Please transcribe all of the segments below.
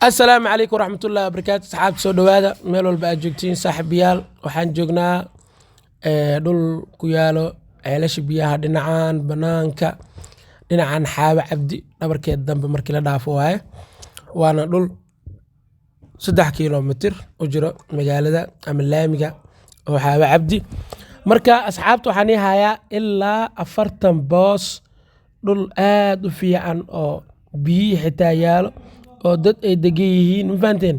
السلام عليكم ورحمة الله وبركاته. صحاب سو دوادا meel walba aad joogtiin saaxiibayaal waxaan joognaa dhul ku yaalo ceelasha biyaha dhinacaan banaanka dhinacan xaawa cabdi dhabarkeed dambe markii la dhaafo waaye waana dhul 3 kiiloomitir u jiro magaalada ama laamiga oo xaawa cabdi marka asxaabta waxaan hayaa ilaa 40 boos dhul aad u fiican oo biyo xitaa yaalo oo dad ay degan yihiin ma fahanteen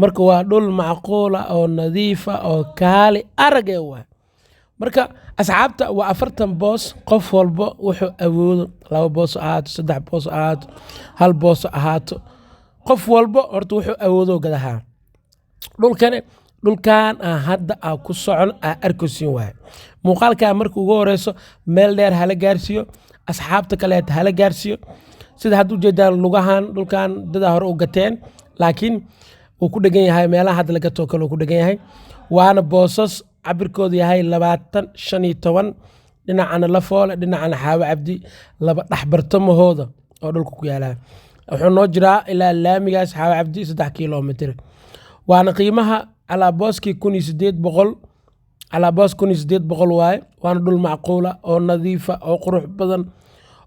marka waa dhul macquul ah oo nadiif ah oo kaali arag ah waa marka asxaabta waa 40 boos qof walba wuxuu awoodo 2 boos ahaato 3 boos ahaato 1 boos ahaato qof walba horta wuxuu awoodo gadaha dhulkan hadda ku socon arkosiin waay muuqaalka markuu ugu horeyso meel dheer hala gaarsiyo asxaabta kale hala gaarsiyo sida hadda u jeedaan lugahan dhulkan dada hore u gateen laakiin uu ku dhagan yahay meelaha hadda laga too kale uu ku dhagan yahay waana boosas cabirkoodu yahay 25 dhinacana la foole dhinacana xaawa cabdi laba dhaxbartamahooda oo dhulka ku yaala wuxuu noo jiraa ilaa laamigaas xaawa cabdi 3 kiiloomitir waana qiimaha ala booski 1800 ala boos 1800 waaye waana dhul macquul ah oo nadiif ah oo qurux badan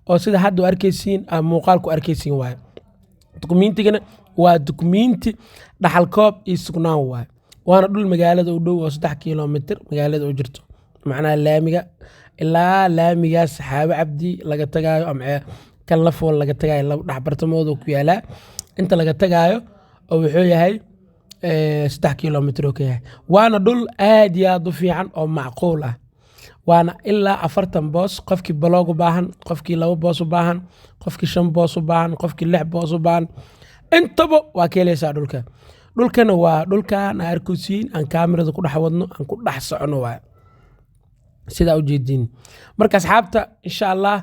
oo sida hadda arkaysiin muuqaalku arkaysiin waay dukumiintigana waa dukumiinti dhaxal koob iyo sugnaan waay waana dhul magaalada u dhow oo 3 kiiloomitir magaalada u jirto macnaha laamiga ilaa laamigaas xaawa cabdi laga tagaayo ama kan la fool laga tagaayo laba dhaxbartamooda ku yaala inta laga tagaayo oo wuxuu yahay 3 kiiloomitir oo yahay waana dhul aad iyo aad u fiican oo macquul ah waana ilaa 40 boos qofkii blog u baahan qofkii 2 boos u baahan qofkii 5 boos u baahan qofkii 6 boos u baahan intaba waa keeleysaa dhulkana waa dhulkan arkosiin aan kaamirada ku dhaxwadno aan ku dhax socono waa sida u jeedin marka asxaabta insha Allah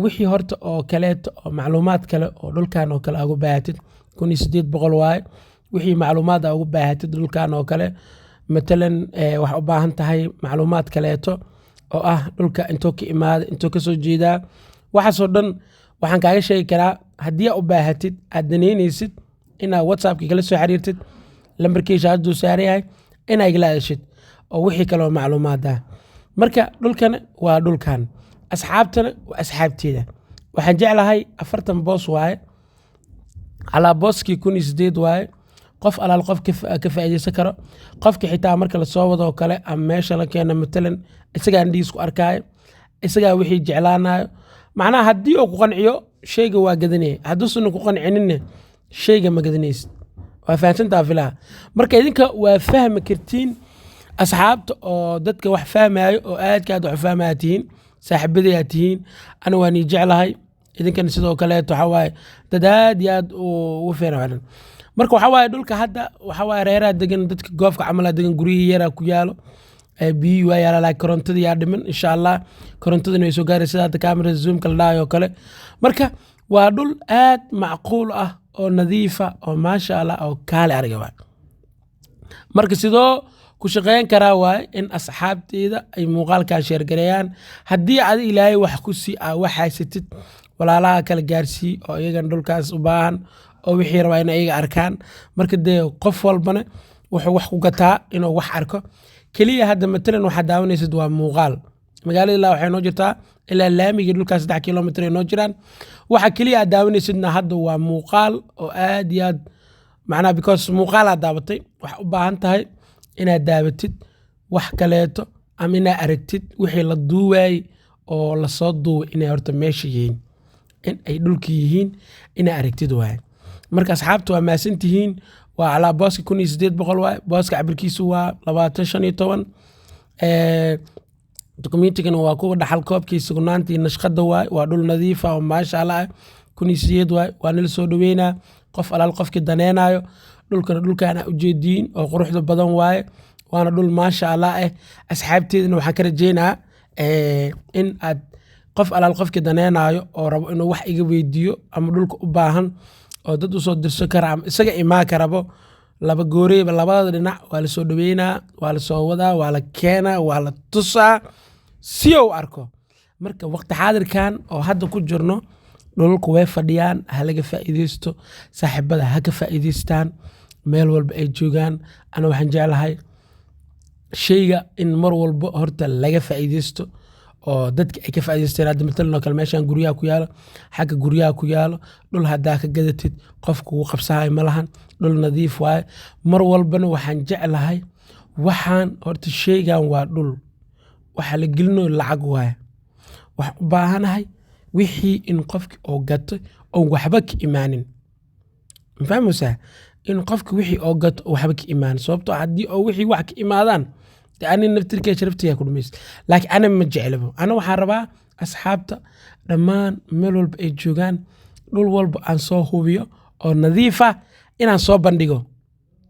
wixii horta oo kaleeto oo macluumaad kale oo dhulkan oo kale ugu baahatid 1800 waay wixii macluumaad ugu baahatid dhulkan oo kale مثلا wax u baahan tahay macluumaad kaleeto oo dhulka intoo ka imaada intoo ka soo jeeda waxaasoo dhan waxaan kaaga sheegi karaa haddii aad u baahatid aad daneynaysid inaad whatsappka kala soo xiriirtid lambarkiisa hadduu saaran yahay inaad igala hadashid oo wixii kale oo macluumaad marka dhulkan waa dhulkan asxaabtana waa asxaabteeda waxaan jeclahay 40 boos waaye ala booski 1800 waaye qof alaal qof ka faa'iideysan karo qofka xitaa marka la soo wado kale ama meesha la keeno matalan isaga indhiis ku arkaayo isaga wixii jeclaanayo macnaha haddii uu ku qanciyo shayga waa gadanay hadduusan ku qancinin shayga ma gadanaysid waa fahansantaa filaha marka idinka waa fahmi kartiin asxaabta oo dadka wax fahmayo oo aad wax fahmaatiin saaxiibada tihiin ana waan jeclahay idinkana sidoo kale waxa waaye dad aad iyo aad u fiican marka waxa waaye dhulka hadda waxa waaye reeraha degan dadka goofka camala degan guriga yara ku yaalo biyo waa yaala la korontada yaa dhiman insha Allah korontadana way soo gaaraysaa sida kaamira zoom kala dhaayo kale marka waa dhul aad macquul ah oo nadiif ah oo maasha Allah oo kaali arga waa marka sidoo ku shaqeyn karaa waa in asxaabteeda ay muuqaalka share gareeyaan haddii aad ilaahay wax ku sii waxaysatid walaalaha kala gaarsii oo iyagan dhulkaas u baahan oo wixii rabaa in ayaga arkaan marka dee qof walbana wuxuu wax ku gataa inuu wax arko kaliya hadda matalan waxa daawanaysid waa muuqaal magaalada ilaa waxay noo jirtaa ilaa laamiga dhulkaas 3 kiiloomitir ay noo jiraan waxa kaliya daawanaysidna hadda waa muuqaal oo aad iyo aad macnaha because muuqaal aad daabatay wax u baahan tahay inaad daabatid wax kaleeto ama inaad aragtid wixii la duubay oo la soo duubay inay horta meesha yihiin in ay dhulka yihiin inaad aragtid waay marka asxaabtu waa maasantihiin waa ala booska 1800 waay booska cabirkiisu waa 25 dukumiintigana waa kuwa dhaxal koobkii sugnaantii nashqada waay waa dhul nadiif ah oo maasha Allah 1800 waay waa nil soo dhaweynaa qof alaal qofkii daneenayo dhulkana u jeediin oo quruxda badan waay waana dhul maasha Allah asxaabteedina waxaan ka rajeynaa in aad qof alaal qofkii daneenayo oo rabo inuu wax iga weydiiyo ama dhulka u baahan oo dad u soo dirso kara ama isaga imaa karabo laba gooreeba labada dhinac waa la soo dhaweynaa waa la soo wadaa waa la keenaa waa la tusaa si uu arko marka waqti xaadirkan oo hadda ku jirno dhulalku way fadhiyaan ha laga faa'iidaysto saaxiibada ha ka faa'iidaystaan meel walba ay joogaan ana waxaan jeclahay shayga in mar walba horta laga faa'iidaysto oo dadka ay ka faa'iidaystaan hadda matalan oo kale meeshaan guryaha ku yaalo xagga guryaha ku yaalo dhul haddaa ka gadatid qofku wuu qabsahay ma lahan dhul nadiif waaye mar walbana waxaan jeclahay waxaan horta shaygan waa dhul waxa la gelinayo lacag waaye wax u baahanahay wixii in qofki oo gato oo waxba ka imaanin mafahmaysaa in qofki wixii oo gato oo waxba ka imaanin sababtoo haddii oo wixii wax ka imaadaan ani naftirkee sharaftiga ku dhumaysa laakiin ana ma jeclabo ana waxaan rabaa asxaabta dhammaan meel walba ay joogaan dhul walba aan soo hubiyo oo nadiif ah inaan soo bandhigo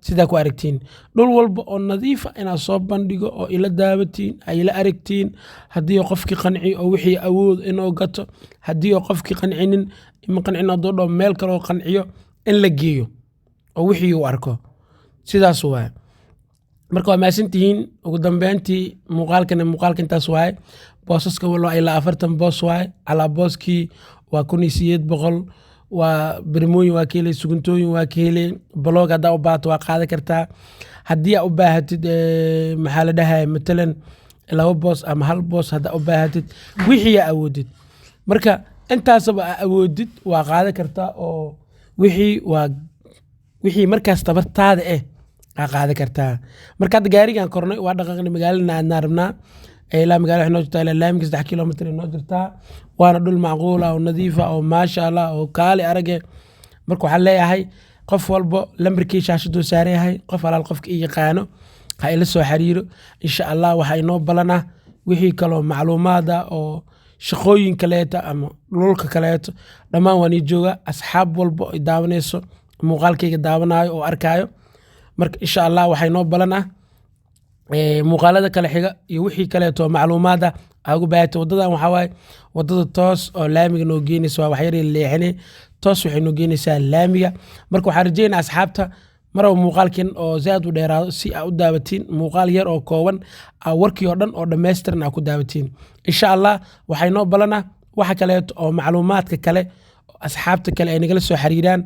sidaa ku aragtiin dhul walba oo nadiif ah inaan soo bandhigo oo ila daawatiin ay ila aragtiin haddii qofkii qanciyo oo wixii awood inoo gato haddii qofkii qancinin ima qancin hadduu dhaho meel kale oo qanciyo in la geeyo oo wixii uu arko sidaas waaye marka waa maasantihiin ugu dambeyntii muuqaalka intaas waaye boosaska wallo ilaa 40 boos waaye calaa booskii waa 1800 waa bermooyin waa ka helay sugantooyin waa ka helay blog haddaa u baahato waa qaadan kartaa haddii aa u baahatid maxaa la dhahay matalan 2 boos ama 1 boos haddaa u baahatid wixii aa awoodid marka intaasaba aa awoodid waa qaadan kartaa oo wixii markaas tabartaada qaadan kartaa marka hadda gaarigan kornay waa dhaqaaqnay magaalada aadna rabnaa ilaa magaalada waxay noo jirtaa ilaa laamiga 3 kilomitir noo jirtaa waana dhul macquul ah oo nadiif ah oo maasha Allah oo kaali arage marka waxaan leeyahay qof walba lambarkii shaashadu saaran yahay qof alaal qofka ii yaqaano ha ila soo xiriiro insha Allah waxa inoo balana wixii kale macluumaad ah oo shaqooyin kaleeta ama dhulka kaleeto dhammaan waan jooga asxaab walba ay daawanayso muuqaalkayga daawanayo oo arkaayo marka insha Allah waxay noo balana muuqaalada kale xiga iyo wixii kaleeto macluumaada ugu baahatay wadadan waxa waaye wadada toos oo laamiga noo geynaysa waa wax yar leexinay toos waxay noo geynaysaa laamiga marka waxaan rajaynayaa asxaabta maraba muuqaalkan oo zaad u dheeraado si aa u daawatiin muuqaal yar oo kooban warkii oo dhan oo dhammaystiran aa ku daawatiin insha Allah waxay noo balana waxa kaleeto oo macluumaadka kale asxaabta kale ay nagala soo xiriiraan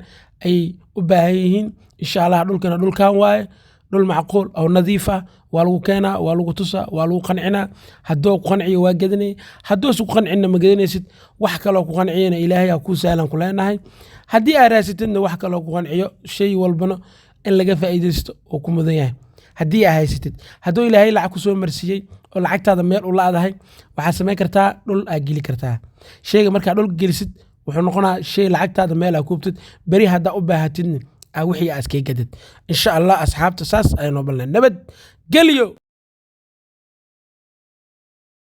ay u baahan yihiin insha Allah dhulkana dhulkan waaye dhul macquul oo nadiif ah waa lagu keenaa waa lagu tusaa waa lagu qancinaa hadduu ku qanciyo waa gadanay hadduu isku qancinna ma gadanaysid wax kaloo ku qanciyana ilaahay aa kuu sahlan ku leenahay haddii aa raasatidna wax kaloo ku qanciyo shay walbana in laga faa'iidaysto oo ku mudan yahay haddii aa haysatid hadduu ilaahay lacag ku soo marsiiyey oo lacagtaada meel u laadahay waxaa samayn kartaa dhul aa geli kartaa shayga markaa dhul gelisid wuxuu noqonaa shay lacagtaada meel aa kuubtid beri haddaa u baahatidna wixii aa iskaga gadid insha Allah asxaabta saas aynu balnaa nabad geliyo